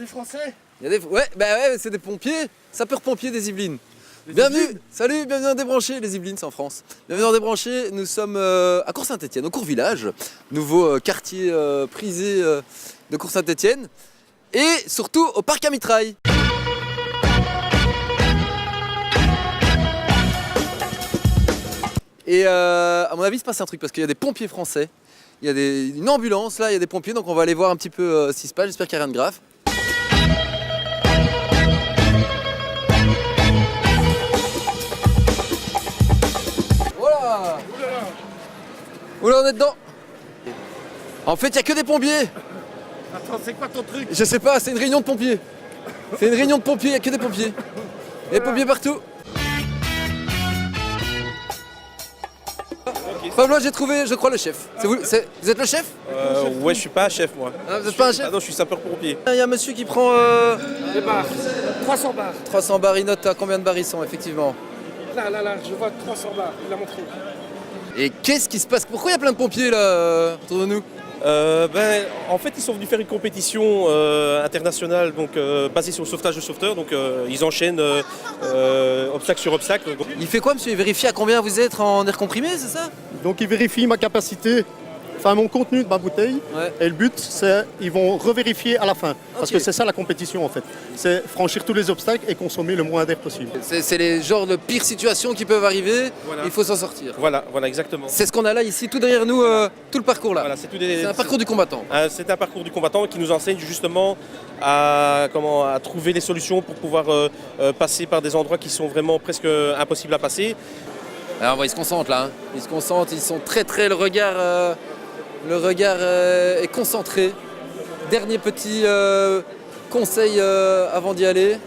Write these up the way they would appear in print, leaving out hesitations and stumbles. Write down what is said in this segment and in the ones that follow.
Français? Ouais, c'est des pompiers, sapeurs-pompiers des Yvelines. Bienvenue, salut, bienvenue dans Débranché, les Yvelines c'est en France. Bienvenue dans Débranché, nous sommes à Cours-Saint-Étienne, au Cours-Village, nouveau quartier prisé de Cours-Saint-Étienne, et surtout au parc à mitraille. Et à mon avis il se passe un truc parce qu'il y a des pompiers français, il y a une ambulance là, il y a des pompiers, donc on va aller voir un petit peu ce qui se passe, j'espère qu'il n'y a rien de grave. Voilà. Oula, on est dedans. En fait il n'y a que des pompiers. Attends, c'est quoi ton truc? Je sais pas, c'est une réunion de pompiers. C'est une réunion de pompiers, il n'y a que des pompiers. Il y a des pompiers partout. Pablo, j'ai trouvé, je crois, le chef. Vous êtes le chef? Ouais, je suis pas chef moi. Ah, vous êtes pas un chef? Ah non, je suis sapeur-pompier. Il y a un monsieur qui prend Des bars. 300 bars. 300 bars, il note à combien de bars ils sont, effectivement. Là, je vois 300 bars, il l'a montré. Et qu'est-ce qui se passe? Pourquoi il y a plein de pompiers là autour de nous? En fait, ils sont venus faire une compétition internationale donc, basée sur le sauvetage de sauveteurs. Donc, ils enchaînent obstacle sur obstacle. Il fait quoi, monsieur? Il vérifie à combien vous êtes en air comprimé, c'est ça? Donc ils vérifient ma capacité, enfin mon contenu de ma bouteille. Ouais. Et le but, c'est ils vont revérifier à la fin. Parce Ok. que c'est ça la compétition en fait. C'est franchir tous les obstacles et consommer le moins d'air possible. C'est les genres de pires situations qui peuvent arriver, Voilà. il faut s'en sortir. Voilà, exactement. C'est ce qu'on a là ici, tout derrière nous, tout le parcours là. Voilà, C'est un parcours du combattant. C'est un parcours du combattant qui nous enseigne justement à trouver les solutions pour pouvoir passer par des endroits qui sont vraiment presque impossibles à passer. Alors ils se concentrent là, hein. Ils se concentrent, ils sont très, le regard est concentré. Dernier petit conseil avant d'y aller.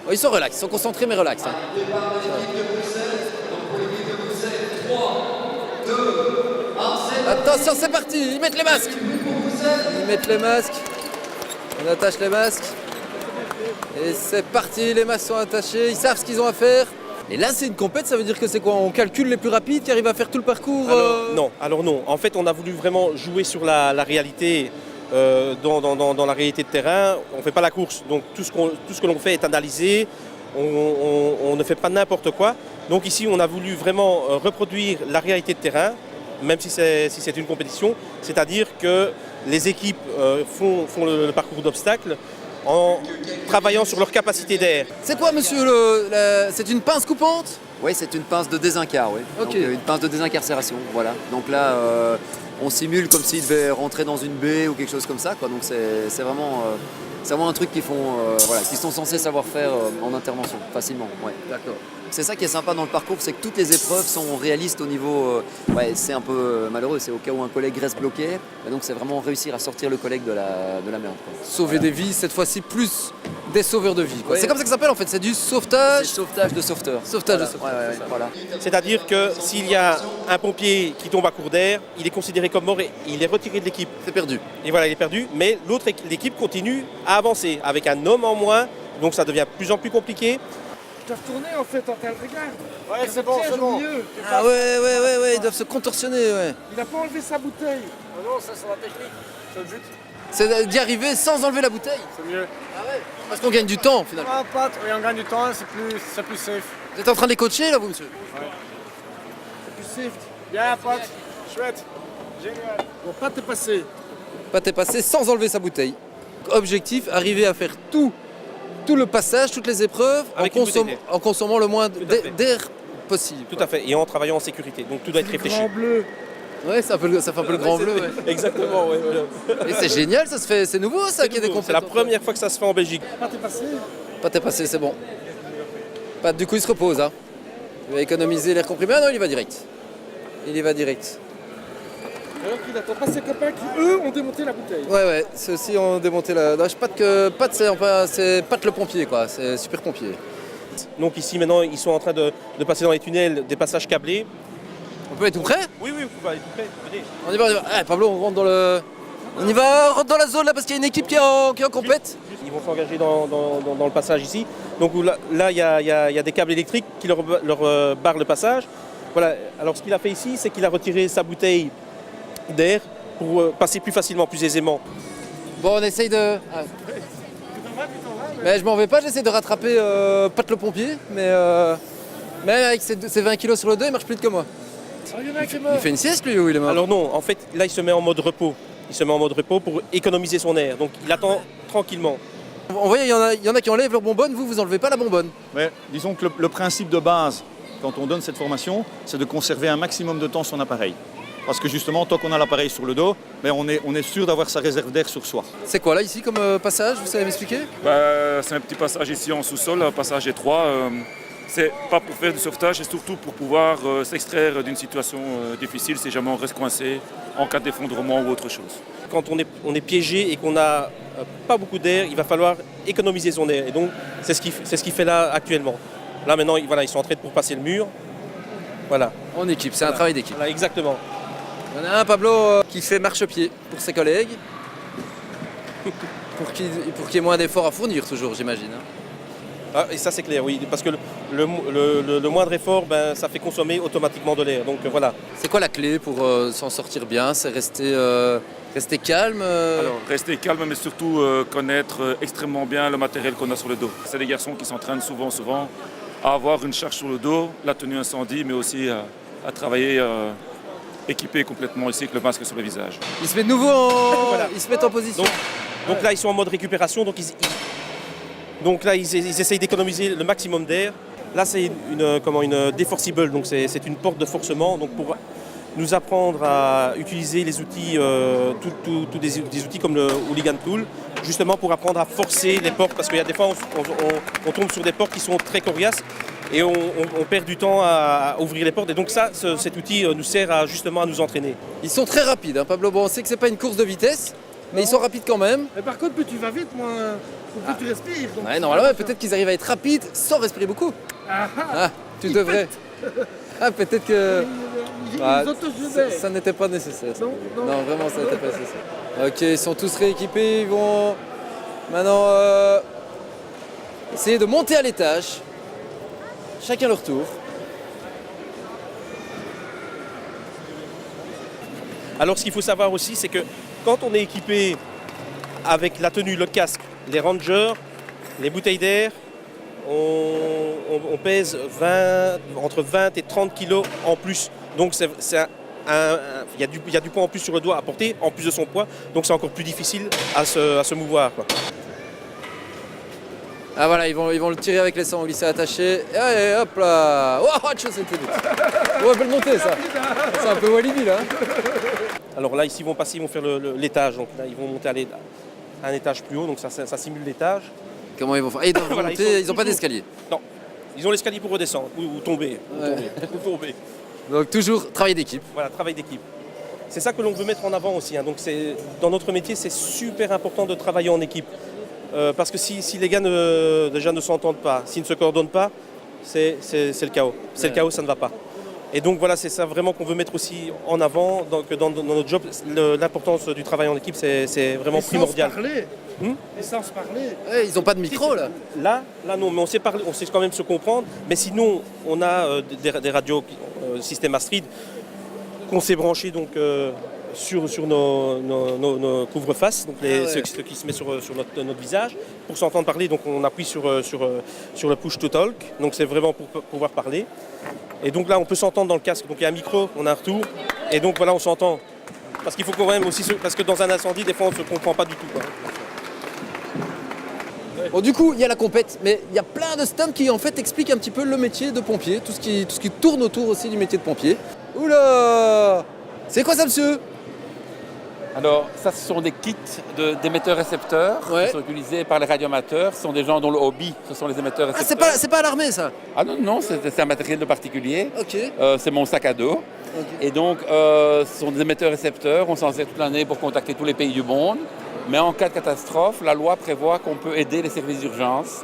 Oh, ils sont relax, ils sont concentrés mais relax. Hein. Attention, c'est parti, ils mettent les masques. On attache les masques. Et c'est parti, les masques sont attachés, ils savent ce qu'ils ont à faire. Et là c'est une compète, ça veut dire que c'est quoi? On calcule les plus rapides qui arrivent à faire tout le parcours Alors non. En fait, on a voulu vraiment jouer sur la réalité, dans la réalité de terrain. On ne fait pas la course, donc tout ce que l'on fait est analysé. On ne fait pas n'importe quoi. Donc ici, on a voulu vraiment reproduire la réalité de terrain, même si c'est une compétition. C'est-à-dire que les équipes font le parcours d'obstacles en travaillant sur leur capacité d'air. C'est quoi monsieur c'est une pince coupante? Oui, c'est une pince de désincar, oui. Ok. Donc, une pince de désincarcération, voilà. Donc là, on simule comme s'il devait rentrer dans une baie ou quelque chose comme ça, quoi. Donc c'est vraiment un truc qu'ils sont censés savoir faire en intervention, facilement. Ouais. D'accord. C'est ça qui est sympa dans le parcours, c'est que toutes les épreuves sont réalistes au niveau... c'est un peu malheureux, c'est au cas où un collègue reste bloqué. Et donc c'est vraiment réussir à sortir le collègue de la merde, quoi. Sauver des vies, cette fois-ci plus des sauveurs de vie, quoi. Ouais. C'est comme ça que ça s'appelle en fait, c'est du sauvetage. C'est sauvetage de sauveteurs. Sauvetage de Voilà. sauveteurs. Ouais, voilà. C'est-à-dire que s'il y a un pompier qui tombe à court d'air, il est considéré comme mort et il est retiré de l'équipe. C'est perdu. Et voilà, il est perdu, mais l'équipe continue à avancer avec un homme en moins, donc ça devient de plus en plus compliqué. Je dois retourner en fait, en regarde. Ouais, c'est bon, c'est bon. Ah ouais, ils doivent se contorsionner, ouais. Il n'a pas enlevé sa bouteille. Non, ça c'est la technique. C'est le but. C'est d'y arriver sans enlever la bouteille. C'est mieux. Parce qu'on gagne du temps finalement. Ah, Pat, oui, on gagne du temps, c'est plus safe. Vous êtes en train de les coacher là vous monsieur? C'est plus safe. Bien, Pat. Chouette. Génial. Bon, pas t'es passé. Pas t'es passé sans enlever sa bouteille. Objectif, arriver à faire tout le passage, toutes les épreuves Avec une bouteille d'air. en consommant le moins à fait. d'air possible. Tout à fait, et en travaillant en sécurité, donc tout doit être Le réfléchi. grand bleu. Ouais, ça fait un peu le grand bleu. Ouais. Exactement, ouais, voilà. Et c'est génial, ça se fait, c'est nouveau ça qu'il y a des C'est compétitions. la première fois que ça se fait en Belgique. Pas t'es passé. Pas t'es passé, c'est bon. Pas, du coup il se repose. Hein. Il va économiser l'air comprimé. Ah non, il y va direct. Il y va direct. Alors qu'il attend pas ses copains qui, eux, ont démonté la bouteille. Ouais, ceux-ci ont démonté la... Non, Pat, c'est Pat le pompier, quoi. C'est super pompier. Donc ici maintenant ils sont en train de passer dans les tunnels des passages câblés. On peut être tout prêt? Oui, vous pouvez aller tout près, venez. On y va. Allez, Pablo, on rentre on rentre dans la zone là parce qu'il y a une équipe qui est en compète. Ils vont s'engager dans le passage ici. Donc là il y a des câbles électriques qui leur barrent le passage. Voilà. Alors ce qu'il a fait ici, c'est qu'il a retiré sa bouteille d'air pour passer plus facilement, plus aisément. Bon, on essaye de... Mais je m'en vais pas, j'essaie de rattraper Pat le pompier, mais même avec ses 20 kilos sur le dos, il marche plus vite que moi. Ah, il y en a un qui est mort. Il fait une sieste lui ou il est mort? Alors non, en fait, là, il se met en mode repos. Il se met en mode repos pour économiser son air. Donc, il attend tranquillement. On voit, il y en a qui enlèvent leur bonbonne, vous enlevez pas la bonbonne. Mais disons que le principe de base, quand on donne cette formation, c'est de conserver un maximum de temps son appareil. Parce que justement, tant qu'on a l'appareil sur le dos, mais on est sûr d'avoir sa réserve d'air sur soi. C'est quoi là ici comme passage, vous savez m'expliquer? C'est un petit passage ici en sous-sol, un passage étroit. C'est pas pour faire du sauvetage, c'est surtout pour pouvoir s'extraire d'une situation difficile si jamais on reste coincé en cas d'effondrement ou autre chose. Quand on est piégé et qu'on n'a pas beaucoup d'air, il va falloir économiser son air. Et donc, c'est ce qu'il fait là actuellement. Là, maintenant, ils sont en train de pour passer le mur. Voilà. En équipe, c'est un travail d'équipe. Voilà, exactement. Il y en a un, Pablo, qui fait marche-pied pour ses collègues. pour qu'il y ait moins d'efforts à fournir toujours, j'imagine. Hein. Ah, et ça, c'est clair, oui. Parce que le moindre effort, ça fait consommer automatiquement de l'air. Donc, voilà. C'est quoi la clé pour s'en sortir bien? C'est rester calme Alors, rester calme, mais surtout connaître extrêmement bien le matériel qu'on a sur le dos. C'est des garçons qui s'entraînent souvent à avoir une charge sur le dos, la tenue incendie, mais aussi à travailler équipé complètement ici avec le masque sur le visage. Ils se mettent de nouveau en... Voilà. Ils se mettent en position. Donc là, ils sont en mode récupération. Donc là, ils essayent d'économiser le maximum d'air. Là, c'est une déforcible, donc c'est une porte de forcement. Donc pour nous apprendre à utiliser les outils, tous des outils comme le Hooligan Tool, justement pour apprendre à forcer les portes, parce qu'il y a des fois, on tombe sur des portes qui sont très coriaces et on perd du temps à ouvrir les portes. Et donc ça, cet outil nous sert justement à nous entraîner. Ils sont très rapides, hein, Pablo. Bon, on sait que c'est pas une course de vitesse, mais ils sont rapides quand même. Mais par contre, plus tu vas vite, moins plus tu respires. Donc Ouais, normalement, peut-être qu'ils arrivent à être rapides sans respirer beaucoup. Ah, tu devrais. Ah, peut-être que... Ah, ça n'était pas nécessaire. Ça. Non, vraiment, ça n'était pas nécessaire. Ok, ils sont tous rééquipés. Ils vont maintenant essayer de monter à l'étage. Chacun leur tour. Alors ce qu'il faut savoir aussi, c'est que quand on est équipé avec la tenue, le casque, les rangers, les bouteilles d'air, on pèse entre 20 et 30 kilos en plus. Donc il y a du poids en plus sur le doigt à porter, en plus de son poids. Donc c'est encore plus difficile à se mouvoir, quoi. Ah voilà, ils vont le tirer avec les sangs glissés attachés. Et allez, hop là. Oh, c'était vite. On va le monter ça. C'est un peu Walibi là. Alors là, ici, ils vont faire l'étage. Donc là, ils vont monter à un étage plus haut. Donc ça simule l'étage. Comment ils vont faire? Ils doivent Voilà, monter, ils n'ont pas d'escalier. Non, ils ont l'escalier pour redescendre ou tomber. Ou tomber. Donc toujours travail d'équipe. Voilà, travail d'équipe. C'est ça que l'on veut mettre en avant aussi. Hein. Donc dans notre métier, c'est super important de travailler en équipe. Parce que si les gars déjà ne s'entendent pas, s'ils ne se coordonnent pas, c'est le chaos. C'est le chaos, ça ne va pas. Et donc voilà, c'est ça vraiment qu'on veut mettre aussi en avant dans notre job. L'importance du travail en équipe, c'est vraiment primordial. Et sans se parler. Ouais, ils n'ont pas de micro là. Là non, mais on sait quand même se comprendre. Mais sinon, on a des radios système Astrid qu'on s'est branché donc sur nos couvre-faces, donc ceux qui se mettent sur notre visage. Pour s'entendre parler, donc on appuie sur le push to talk. Donc c'est vraiment pour pouvoir parler. Et donc là, on peut s'entendre dans le casque. Donc il y a un micro, on a un retour. Et donc voilà, on s'entend. Parce qu'il faut quand même aussi, parce que dans un incendie, des fois, on ne se comprend pas du tout, quoi. Bon, du coup, il y a la compète, mais il y a plein de stands qui en fait expliquent un petit peu le métier de pompier, tout ce qui tourne autour aussi du métier de pompier. Oula! C'est quoi ça, monsieur? Alors, ça, ce sont des kits d'émetteurs-récepteurs qui sont utilisés par les radioamateurs. Ce sont des gens dont le hobby, ce sont les émetteurs-récepteurs. Ah, c'est pas à l'armée, ça? Ah non, c'est un matériel de particulier. Ok. C'est mon sac à dos. Okay. Et donc, ce sont des émetteurs-récepteurs. On s'en sert toute l'année pour contacter tous les pays du monde. Mais en cas de catastrophe, la loi prévoit qu'on peut aider les services d'urgence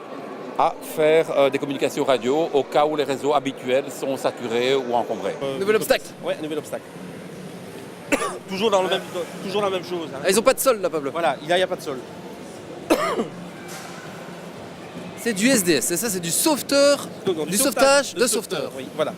à faire des communications radio au cas où les réseaux habituels sont saturés ou encombrés. Nouvel obstacle. Ouais, nouvel obstacle. toujours la même chose. Hein. Ah, ils n'ont pas de sol là, Pablo. Voilà, il n'y a pas de sol. C'est du SDS, c'est ça, c'est du sauveteur, du sauvetage de sauveteur. Oui, voilà.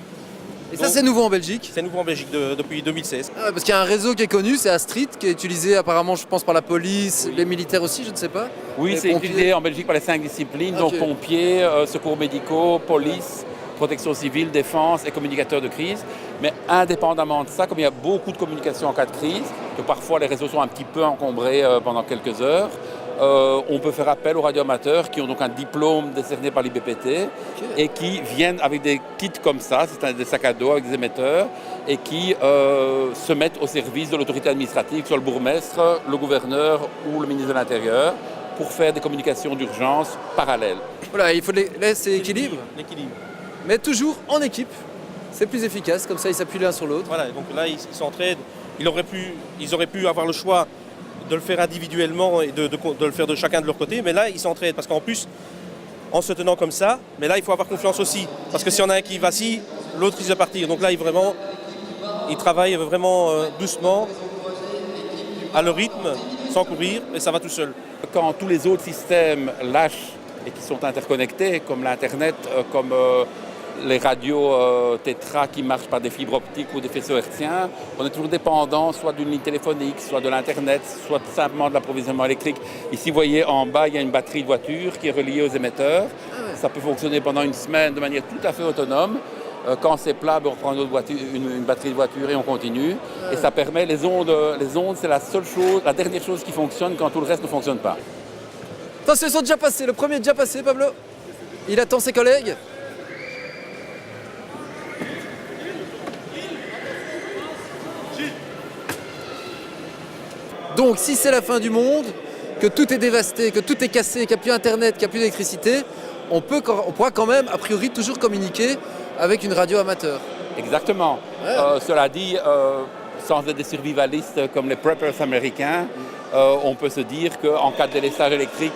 Et ça, c'est nouveau en Belgique? C'est nouveau en Belgique depuis 2016. Ah, parce qu'il y a un réseau qui est connu, c'est Astrid, qui est utilisé apparemment, je pense, par la police, les militaires aussi, je ne sais pas. Oui, Les c'est pompiers. utilisé en Belgique par les 5 disciplines, donc Ok. pompiers, secours médicaux, police, protection civile, défense et communicateurs de crise. Mais indépendamment de ça, comme il y a beaucoup de communication en cas de crise, que parfois les réseaux sont un petit peu encombrés pendant quelques heures, on peut faire appel aux radioamateurs qui ont donc un diplôme décerné par l'IBPT et qui viennent avec des kits comme ça, c'est des sacs à dos avec des émetteurs, et qui se mettent au service de l'autorité administrative, que ce soit le bourgmestre, le gouverneur ou le ministre de l'Intérieur, pour faire des communications d'urgence parallèles. Voilà, il faut laisser équilibre, L'équilibre. mais toujours en équipe. C'est plus efficace, comme ça ils s'appuient l'un sur l'autre. Voilà, donc là, ils s'entraident. Ils auraient pu avoir le choix de le faire individuellement et de le faire de chacun de leur côté, mais là, ils s'entraident. Parce qu'en plus, en se tenant comme ça, mais là, il faut avoir confiance aussi. Parce que s'il y en a un qui vacille, l'autre risque de partir. Donc là, ils travaillent vraiment doucement, à leur rythme, sans courir, et ça va tout seul. Quand tous les autres systèmes lâchent et qui sont interconnectés, comme l'Internet, comme les radios tétra qui marchent par des fibres optiques ou des faisceaux hertziens, on est toujours dépendant soit d'une ligne téléphonique, soit de l'Internet, soit simplement de l'approvisionnement électrique. Ici, vous voyez, en bas, il y a une batterie de voiture qui est reliée aux émetteurs. Ça peut fonctionner pendant une semaine de manière tout à fait autonome. Quand c'est plat, on reprend une batterie de voiture et on continue. Et ça permet, les ondes, c'est la seule chose, la dernière chose qui fonctionne quand tout le reste ne fonctionne pas. Attention, ils sont déjà passés. Le premier est déjà passé, Pablo. Il attend ses collègues. Donc, si c'est la fin du monde, que tout est dévasté, que tout est cassé, qu'il n'y a plus Internet, qu'il n'y a plus d'électricité, on pourra quand même, a priori, toujours communiquer avec une radio amateur. Exactement. Cela dit, sans être des survivalistes comme les preppers américains, on peut se dire qu'en cas de délestage électrique,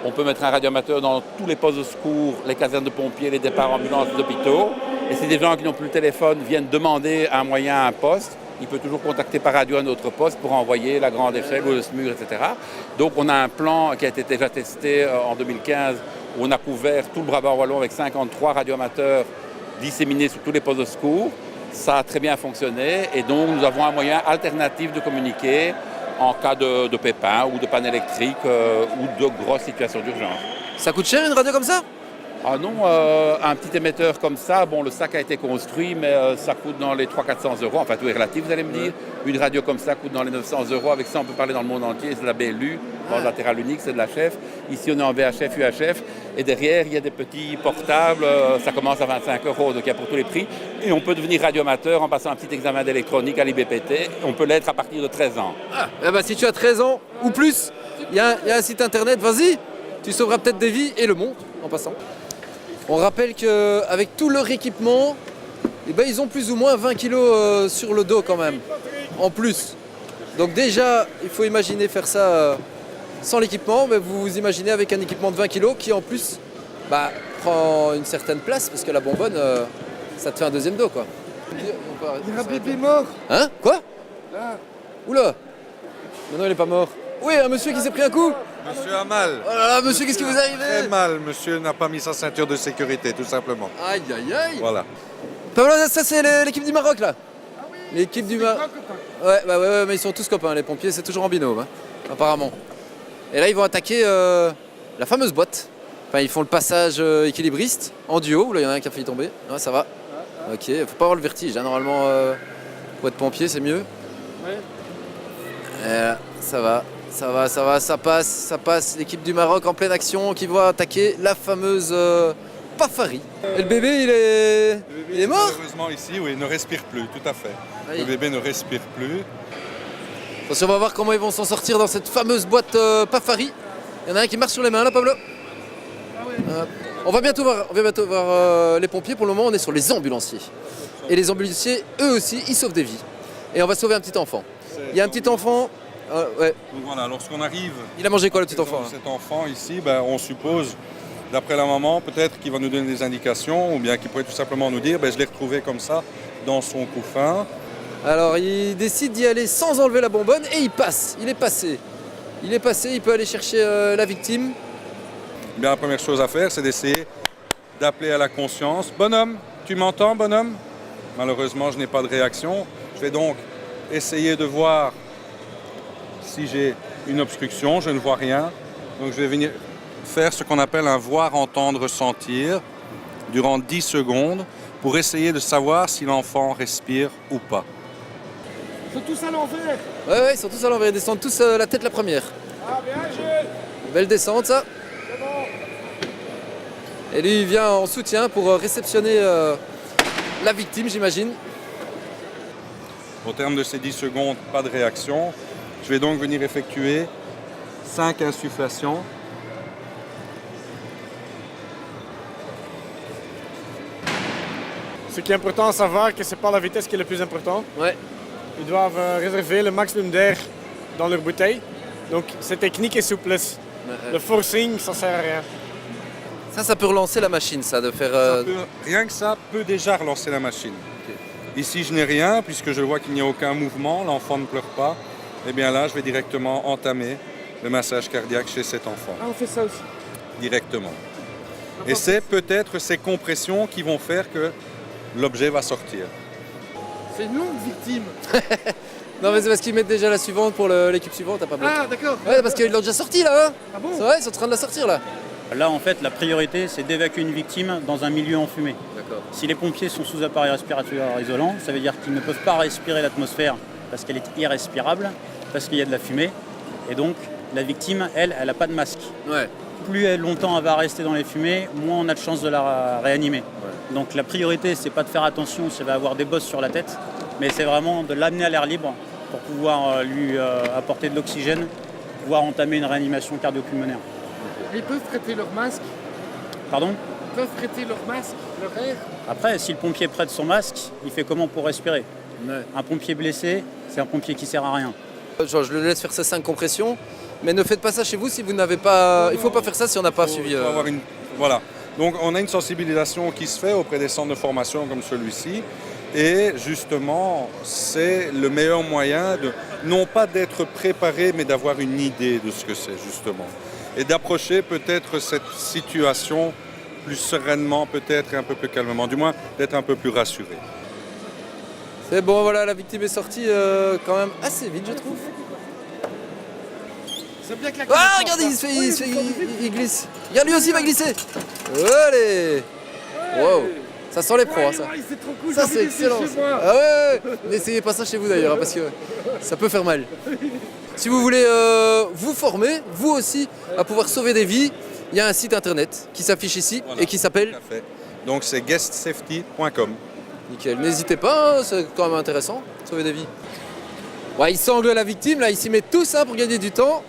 on peut mettre un radioamateur dans tous les postes de secours, les casernes de pompiers, les départs ambulances des hôpitaux. Et si des gens qui n'ont plus le téléphone viennent demander un moyen à un poste, il peut toujours contacter par radio un autre poste pour envoyer la grande échelle ou le SMUR, etc. Donc on a un plan qui a été déjà testé en 2015 où on a couvert tout le Brabant wallon avec 53 radioamateurs disséminés sur tous les postes de secours. Ça a très bien fonctionné et donc nous avons un moyen alternatif de communiquer en cas de pépin ou de panne électrique ou de grosses situations d'urgence. Ça coûte cher une radio comme ça? Ah non, un petit émetteur comme ça, bon, le sac a été construit, mais ça coûte dans les 300-400 euros. Enfin, tout est relatif, vous allez me dire. Une radio comme ça coûte dans les 900 euros. Avec ça, on peut parler dans le monde entier. C'est de la BLU, bande latérale unique, c'est de la HF. Ici, on est en VHF, UHF. Et derrière, il y a des petits portables. Ça commence à 25 euros, donc il y a pour tous les prix. Et on peut devenir radioamateur en passant un petit examen d'électronique à l'IBPT. On peut l'être à partir de 13 ans. Ah, eh ben, si tu as 13 ans ou plus, il y a un site internet, vas-y, tu sauveras peut-être des vies et le monde en passant. On rappelle qu'avec tout leur équipement, eh ben, ils ont plus ou moins 20 kilos sur le dos quand même, en plus. Donc déjà, il faut imaginer faire ça sans l'équipement, mais vous vous imaginez avec un équipement de 20 kilos qui en plus prend une certaine place, parce que la bonbonne, ça te fait un deuxième dos quoi. Il y a un bébé mort. Hein? Quoi? Là. Oula! Non, il est pas mort. Oui, un monsieur qui s'est pris un coup. Monsieur a mal. Oh là là, monsieur, qu'est-ce qui vous arrive? Très mal. Monsieur n'a pas mis sa ceinture de sécurité, tout simplement. Aïe, aïe, aïe. Voilà. Pablo, ça c'est l'équipe du Maroc là. L'équipe du Maroc. Ouais, mais ils sont tous copains. Les pompiers, c'est toujours en binôme, hein, apparemment. Et là, ils vont attaquer la fameuse boîte. Enfin, ils font le passage équilibriste en duo. Là, il y en a un qui a failli tomber. Ouais, ça va. Ok, faut pas avoir le vertige. Hein. Normalement, pour être pompier, c'est mieux. Ça va. Ça passe. L'équipe du Maroc en pleine action qui va attaquer la fameuse Pafari. Et le bébé, il est mort? Malheureusement ici, oui, il ne respire plus, tout à fait. Aïe. Le bébé ne respire plus. Attention, on va voir comment ils vont s'en sortir dans cette fameuse boîte Pafari. Il y en a un qui marche sur les mains là, Pablo. On va bientôt voir les pompiers. Pour le moment, on est sur les ambulanciers. Et les ambulanciers, eux aussi, ils sauvent des vies. Et on va sauver un petit enfant. Il y a un petit enfant. Ouais. Donc voilà, lorsqu'on arrive... Il a mangé quoi le petit enfant? Cet enfant ici, on suppose, d'après la maman, peut-être qu'il va nous donner des indications ou bien qu'il pourrait tout simplement nous dire, je l'ai retrouvé comme ça dans son couffin. Alors il décide d'y aller sans enlever la bonbonne et il passe. Il est passé, il peut aller chercher la victime. La première chose à faire, c'est d'essayer d'appeler à la conscience. Bonhomme, tu m'entends, bonhomme? Malheureusement, je n'ai pas de réaction. Je vais donc essayer de voir si j'ai une obstruction. Je ne vois rien. Donc je vais venir faire ce qu'on appelle un voir, entendre, sentir durant 10 secondes pour essayer de savoir si l'enfant respire ou pas. Ils sont tous à l'envers. Ouais, ils sont tous à l'envers, ils descendent tous la tête la première. Ah, bien, Gilles. Belle descente, ça. C'est bon. Et lui, il vient en soutien pour réceptionner la victime, j'imagine. Au terme de ces 10 secondes, pas de réaction. Je vais donc venir effectuer 5 insufflations. Ce qui est important à savoir, que ce n'est pas la vitesse qui est le plus important. Ouais. Ils doivent réserver le maximum d'air dans leur bouteille. Donc c'est technique et souplesse. Le forcing, ça sert à rien. Ça peut relancer la machine, ça, de faire... Rien que ça peut déjà relancer la machine. Ici, je n'ai rien, puisque je vois qu'il n'y a aucun mouvement, l'enfant ne pleure pas. Et bien là, je vais directement entamer le massage cardiaque chez cet enfant. Ah, on fait ça aussi. Directement. Et c'est peut-être ces compressions qui vont faire que l'objet va sortir. C'est une longue victime. Non, mais c'est parce qu'ils mettent déjà la suivante pour l'équipe suivante, t'as pas besoin. Ah, d'accord. Ouais, parce qu'ils l'ont déjà sorti, là, hein. Ah bon? C'est vrai, ils sont en train de la sortir, là. Là, en fait, la priorité, c'est d'évacuer une victime dans un milieu enfumé. D'accord. Si les pompiers sont sous appareil respiratoire isolant, ça veut dire qu'ils ne peuvent pas respirer l'atmosphère parce qu'elle est irrespirable, parce qu'il y a de la fumée. Et donc, la victime, elle n'a pas de masque. Ouais. Plus longtemps elle va rester dans les fumées, moins on a de chances de la réanimer. Ouais. Donc la priorité, c'est pas de faire attention si elle va avoir des bosses sur la tête, mais c'est vraiment de l'amener à l'air libre pour pouvoir lui apporter de l'oxygène, pouvoir entamer une réanimation cardio-pulmonaire. Ils peuvent prêter leur masque. Pardon? Ils peuvent prêter leur masque, leur air. Après, si le pompier prête son masque, il fait comment pour respirer? Ouais. Un pompier blessé, c'est un pompier qui sert à rien. Genre, je le laisse faire ses 5 compressions, mais ne faites pas ça chez vous si vous n'avez pas... Il faut pas faire ça si on n'a pas suivi... Voilà. Donc on a une sensibilisation qui se fait auprès des centres de formation comme celui-ci. Et justement, c'est le meilleur moyen de, non pas d'être préparé, mais d'avoir une idée de ce que c'est justement. Et d'approcher peut-être cette situation plus sereinement, peut-être un peu plus calmement, du moins d'être un peu plus rassuré. C'est bon, voilà, la victime est sortie quand même assez vite, je trouve. C'est bien que la Ah, regardez, il glisse. Regarde, lui aussi, il va glisser. Allez. Wow. Ça sent les pros, hein, ça. C'est trop cool. Ça, c'est excellent. Ah ouais. N'essayez pas ça chez vous d'ailleurs, hein, parce que ça peut faire mal. Si vous voulez vous former, vous aussi, à pouvoir sauver des vies, il y a un site internet qui s'affiche ici et qui s'appelle... Tout à fait. Donc c'est guestsafety.com. Nickel. N'hésitez pas, hein, c'est quand même intéressant, sauver des vies. Ouais, il sangle la victime, là, ils s'y mettent tous hein, pour gagner du temps.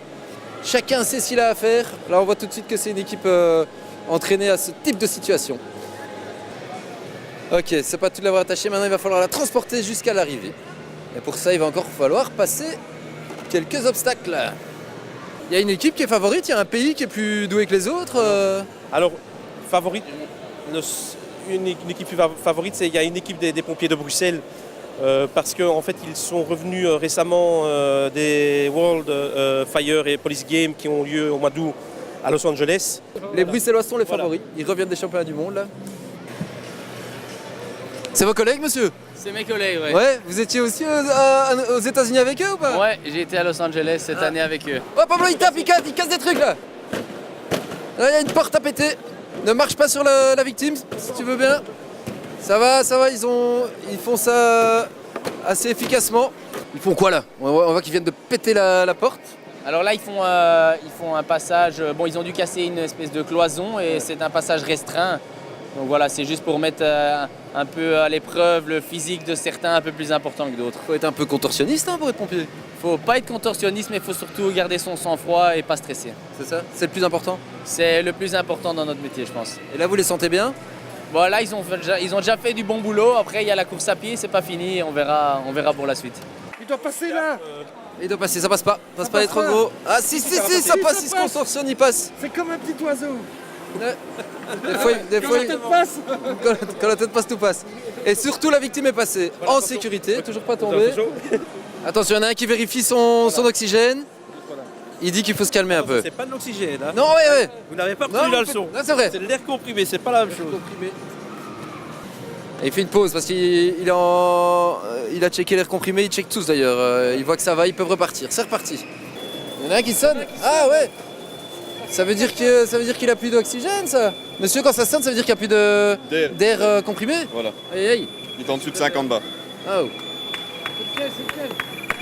Chacun sait ce qu'il a à faire. Là, on voit tout de suite que c'est une équipe entraînée à ce type de situation. Ok, c'est pas tout de l'avoir attachée, maintenant il va falloir la transporter jusqu'à l'arrivée. Et pour ça, il va encore falloir passer quelques obstacles. Il y a une équipe qui est favorite, il y a un pays qui est plus doué que les autres. Alors, favorite, une équipe favorite, il y a une équipe des pompiers de Bruxelles. Parce qu'en fait, ils sont revenus récemment des World Fire et Police Games qui ont lieu au mois d'août à Los Angeles. Les Bruxellois sont les favoris, ils reviennent des championnats du monde là. C'est vos collègues, monsieur? C'est mes collègues, ouais. Ouais, vous étiez aussi aux États-Unis avec eux ou pas? Ouais, j'ai été à Los Angeles cette année avec eux. Oh, Pablo, il tape, il casse des trucs là. Là, il y a une porte à péter. Ne marche pas sur la victime, si tu veux bien. Ça va, ils font ça assez efficacement. Ils font quoi là? On voit qu'ils viennent de péter la porte. Alors là, ils font un passage. Bon, ils ont dû casser une espèce de cloison et c'est un passage restreint. Donc voilà, c'est juste pour mettre un peu à l'épreuve le physique de certains un peu plus important que d'autres. Faut être un peu contorsionniste hein, pour être pompier. Faut pas être contorsionniste, mais il faut surtout garder son sang-froid et pas stresser. C'est ça? C'est le plus important? C'est le plus important dans notre métier, je pense. Et là, vous les sentez bien? Bon, là, ils ont déjà fait du bon boulot. Après, il y a la course à pied, c'est pas fini. On verra pour la suite. Il doit passer là. Il doit passer, ça passe pas. Ça passe pas, il est trop gros. Ah si, ça passe, il se contorsionne, il passe. C'est comme un petit oiseau. Des fois, la tête passe. Quand la tête passe, tout passe. Et surtout, la victime est passée en sécurité, toujours pas tombée. Attention, il y en a un qui vérifie son oxygène. Il dit qu'il faut se calmer un peu. C'est pas de l'oxygène. Hein. Non, ouais. Vous n'avez pas pris la leçon. Non, c'est vrai. C'est de l'air comprimé, c'est pas la même chose. Et il fait une pause parce qu'il a checké l'air comprimé, il check tous d'ailleurs. Il voit que ça va, ils peuvent repartir. C'est reparti. Il y en a un qui sonne. Ah ouais. Ça veut dire qu'il a plus d'oxygène, ça. Monsieur, quand ça sonne, ça veut dire qu'il n'y a plus d'air comprimé. Voilà. Aïe aïe. Il est en dessous de 50 bars. Oh.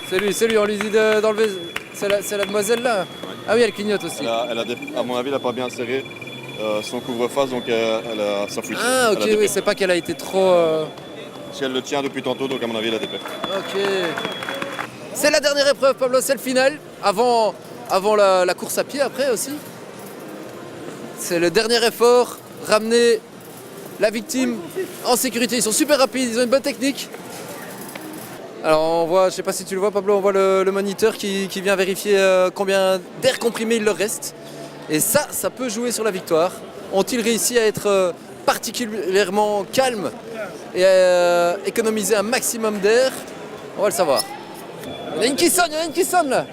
C'est lui, on lui dit d'enlever. C'est la demoiselle là. Ouais. Ah oui, elle clignote aussi. À mon avis, elle n'a pas bien serré son couvre-face, donc elle a s'enfuit. Ah ok, oui, c'est pas qu'elle a été trop... Si elle le tient depuis tantôt, donc à mon avis, elle a des pertes. Ok. C'est la dernière épreuve, Pablo, c'est le final. Avant la course à pied, après aussi. C'est le dernier effort, ramener la victime en sécurité. Ils sont super rapides, ils ont une bonne technique. Alors on voit, je sais pas si tu le vois Pablo, on voit le moniteur qui vient vérifier combien d'air comprimé il leur reste. Et ça peut jouer sur la victoire. Ont-ils réussi à être particulièrement calmes et à économiser un maximum d'air? On va le savoir. Il y en a une qui sonne là.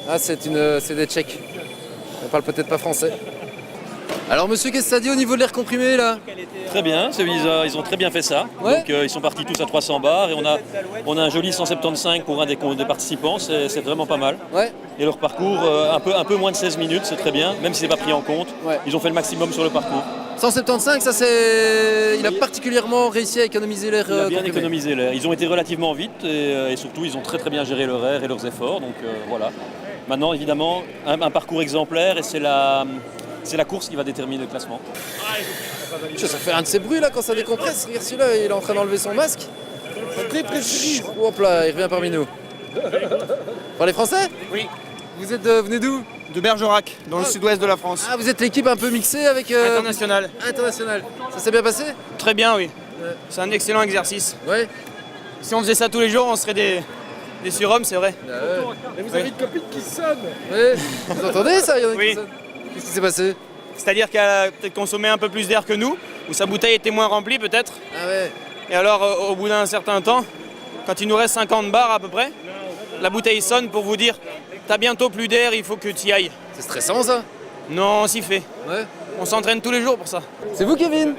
Ah c'est des Tchèques. On parle peut-être pas français. Alors monsieur, qu'est-ce que ça dit au niveau de l'air comprimé là? Très bien, ils ont très bien fait ça. Ouais. Donc ils sont partis tous à 300 bars et on a un joli 175 pour un des participants, c'est vraiment pas mal. Ouais. Et leur parcours, un peu moins de 16 minutes, c'est très bien, même si c'est pas pris en compte. Ouais. Ils ont fait le maximum sur le parcours. 175, ça c'est... Il a particulièrement réussi à écomnomiser l'air Il a bien comprimé. économisé l'air. Ils ont été relativement vite et surtout ils ont très bien géré leur air et leurs efforts. Donc voilà. Maintenant évidemment un parcours exemplaire et c'est la course qui va déterminer le classement. Ça fait un de ces bruits là quand ça décompresse. Regarde celui-là, il est en train d'enlever son masque. Ça dépressurise. Hop là, il revient parmi nous. Parlez français? Oui. Vous êtes venez d'où? De Bergerac, dans le sud-ouest de la France. Ah, vous êtes l'équipe un peu mixée avec... International. International. Ça s'est bien passé? Très bien, oui. Ouais. C'est un excellent exercice. Ouais. Si on faisait ça tous les jours, on serait des surhommes, c'est vrai. Et vous avez une copine qui sonne. Ouais. Vous entendez ça? Il y en a Oui. qui sonnent. Qu'est-ce qui s'est passé? C'est-à-dire qu'elle a peut-être consommé un peu plus d'air que nous, ou sa bouteille était moins remplie peut-être. Ah ouais. Et alors, au bout d'un certain temps, quand il nous reste 50 bars à peu près, la bouteille sonne pour vous dire « T'as bientôt plus d'air, il faut que tu y ailles. C'est stressant ça? » Non, on s'y fait. Ouais. On s'entraîne tous les jours pour ça. C'est vous, Kevin?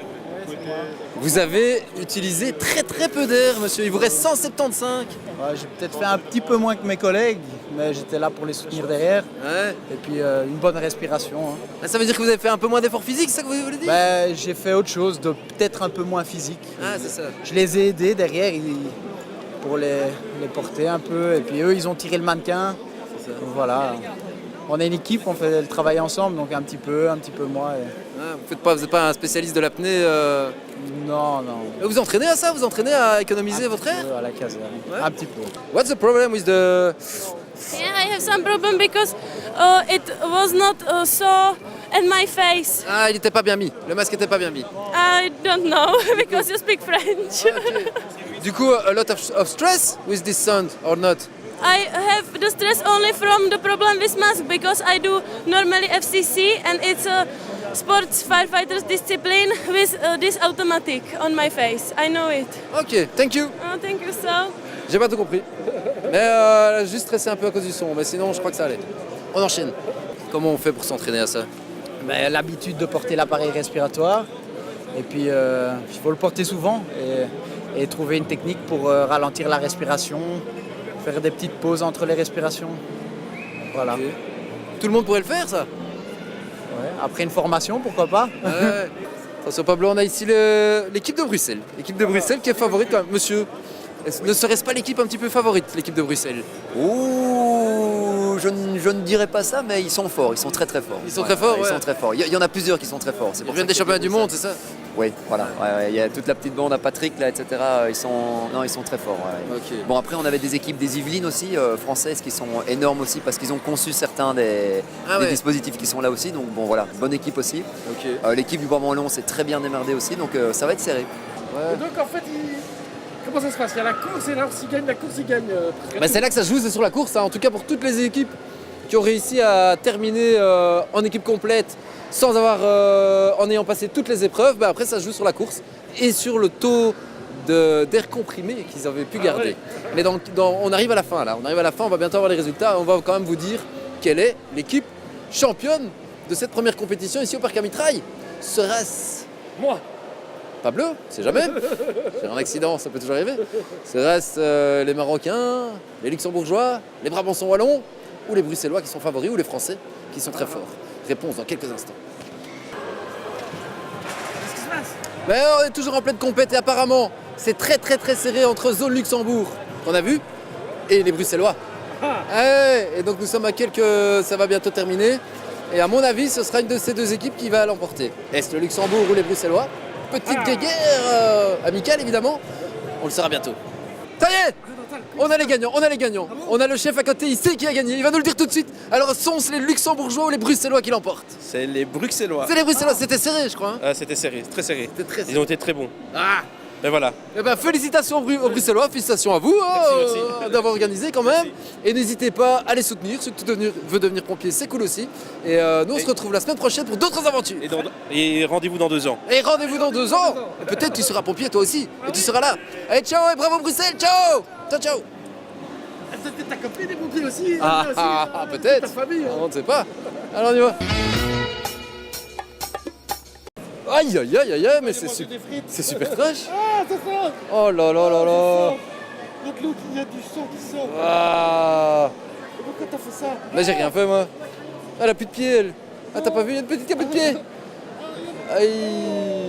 Vous avez utilisé très peu d'air, monsieur. Il vous reste 175. Ouais, j'ai peut-être fait un petit peu moins que mes collègues, mais j'étais là pour les soutenir derrière. Ouais. Et puis une bonne respiration. Hein. Ça veut dire que vous avez fait un peu moins d'efforts physiques, c'est ça que vous voulez dire? Ben, j'ai fait autre chose, de peut-être un peu moins physique. Ah, c'est ça. Je les ai aidés derrière pour les porter un peu. Et puis eux, ils ont tiré le mannequin. C'est ça. Donc, voilà. On est une équipe, on fait le travail ensemble, donc un petit peu moi. Ah, vous n'êtes pas un spécialiste de l'apnée Non. Vous entraînez à ça? Vous entraînez à économiser votre air? À la caserne, ouais. un petit peu. What's the problem with the... Yeah, I have some problem because it was not so in my face. Ah, il n'était pas bien mis. Le masque n'était pas bien mis. I don't know because you speak French. Okay. Du coup, a lot of stress with this sound or not? I have the stress only from the problem with mask because I do normally FCC and it's a sports firefighters discipline with this automatic on my face. I know it. Ok, thank you. Oh, thank you so. J'ai pas tout compris. Mais juste stressé un peu à cause du son. Mais sinon, je crois que ça allait. On enchaîne. Comment on fait pour s'entraîner à ça? Ben, l'habitude de porter l'appareil respiratoire. Et puis, il faut le porter souvent et trouver une technique pour ralentir la respiration. Faire des petites pauses entre les respirations. Voilà. Okay. Tout le monde pourrait le faire, ça? Ouais. Après une formation, pourquoi pas? Ouais. Attention Pablo, on a ici l'équipe de Bruxelles. L'équipe de Bruxelles qui est favorite quand même. Monsieur, ne serait-ce pas l'équipe un petit peu favorite, l'équipe de Bruxelles? Ouh, je ne dirais pas ça, mais ils sont forts, ils sont très forts. Ils sont très forts, Ils sont très forts. Il y en a plusieurs qui sont très forts. Ils viennent des championnats du monde, c'est ça? Oui, voilà. Ouais, il y a toute la petite bande à Patrick, là, etc. Ils sont très forts. Ouais. Okay. Bon, après, on avait des équipes des Yvelines aussi, françaises, qui sont énormes aussi, parce qu'ils ont conçu certains des dispositifs qui sont là aussi. Donc, bon, voilà, bonne équipe aussi. Okay. L'équipe du Bois-Montlon s'est très bien démerdée aussi, donc ça va être serré. Ouais. Et donc, en fait, comment ça se passe? Il y a la course et là, s'il gagne la course, il gagne. C'est là que ça se joue, c'est sur la course. Hein. En tout cas, pour toutes les équipes qui ont réussi à terminer en équipe complète sans en ayant passé toutes les épreuves, après ça se joue sur la course et sur le taux d'air comprimé qu'ils avaient pu garder. Ouais. Mais on arrive à la fin là, on va bientôt avoir les résultats. On va quand même vous dire quelle est l'équipe championne de cette première compétition ici au Parc à Mitraille. Sera-ce moi? pas bleu, c'est jamais. J'ai un accident, ça peut toujours arriver. Ce reste les Marocains, les Luxembourgeois, les Brabançons wallons ou les Bruxellois qui sont favoris ou les Français qui sont très forts. Réponse dans quelques instants. Qu'est-ce qui se passe? Mais on est toujours en pleine compète et apparemment c'est très serré entre zone Luxembourg, qu'on a vu, et les Bruxellois. Et donc nous sommes à ça va bientôt terminer. Et à mon avis, ce sera une de ces deux équipes qui va l'emporter. Est-ce le Luxembourg ou les Bruxellois? Petite guéguerre amicale évidemment. On le saura bientôt. Ça y est, on a les gagnants. On a le chef à côté, il sait qui a gagné, il va nous le dire tout de suite. Alors sont-ce les Luxembourgeois ou les Bruxellois qui l'emportent? C'est les Bruxellois. C'est les Bruxellois, c'était serré je crois. C'était serré, très serré. Serré. Ils ont été très bons. Ah. Et voilà. Eh ben, félicitations aux Bruxellois, félicitations à vous d'avoir organisé quand même. Et n'hésitez pas à les soutenir, ceux qui veut devenir pompier, c'est cool aussi. Et nous on se retrouve la semaine prochaine pour d'autres aventures. Et rendez-vous dans 2 ans. Et rendez-vous dans 2 ans. Et peut-être tu seras pompier toi aussi, et tu seras là. Allez ciao et bravo Bruxelles, ciao. Ciao. Peut-être ta copine est pompier aussi. Peut-être. Ta famille. On ne sait pas. Alors on y va. Aïe, mais c'est super trash. Ah, c'est ça. Oh là. Donc l'autre, il y a du sang qui sort. Ah. Pourquoi t'as fait ça? Là j'ai rien fait moi. Elle a plus de pied elle. Ah t'as pas vu, il y a une petite qui a plus de pied. Aïe.